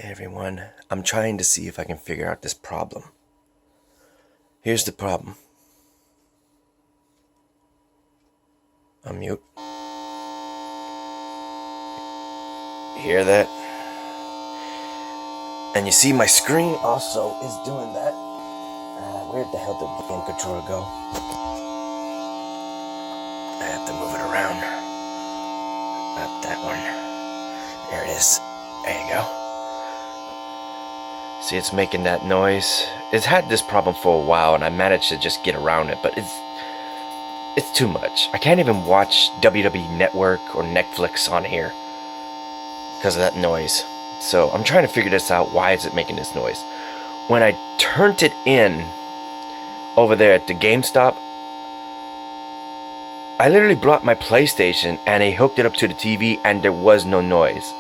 Hey everyone, I'm trying to see if I can figure out this problem. Here's the problem. Unmute. Hear that? And you see my screen also is doing that. Where the hell did the game controller go? I have to move it around. Not that one. There it is. There you go. See, it's making that noise. It's had this problem for a while, and I managed to just get around it, but it's too much. I can't even watch WWE Network or Netflix on here because of that noise. So I'm trying to figure this out. Why is it making this noise? When I turned it in over there at the GameStop, I literally brought my PlayStation and I hooked it up to the TV and there was no noise.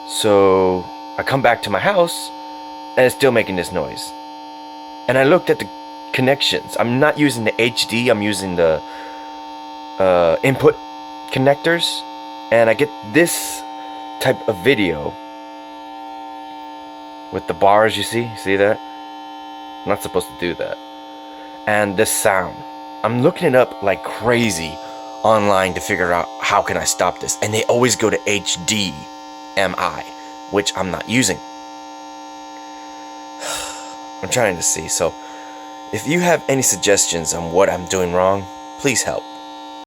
So I come back to my house and it's still making this noise. And I looked at the connections. I'm not using the HD, I'm using the input connectors, and I get this type of video with the bars. You see that? I'm not supposed to do that. And this sound, I'm looking it up like crazy online to figure out how can I stop this, and they always go to HDMI, which I'm not using. I'm trying to see. So if you have any suggestions on what I'm doing wrong, please help.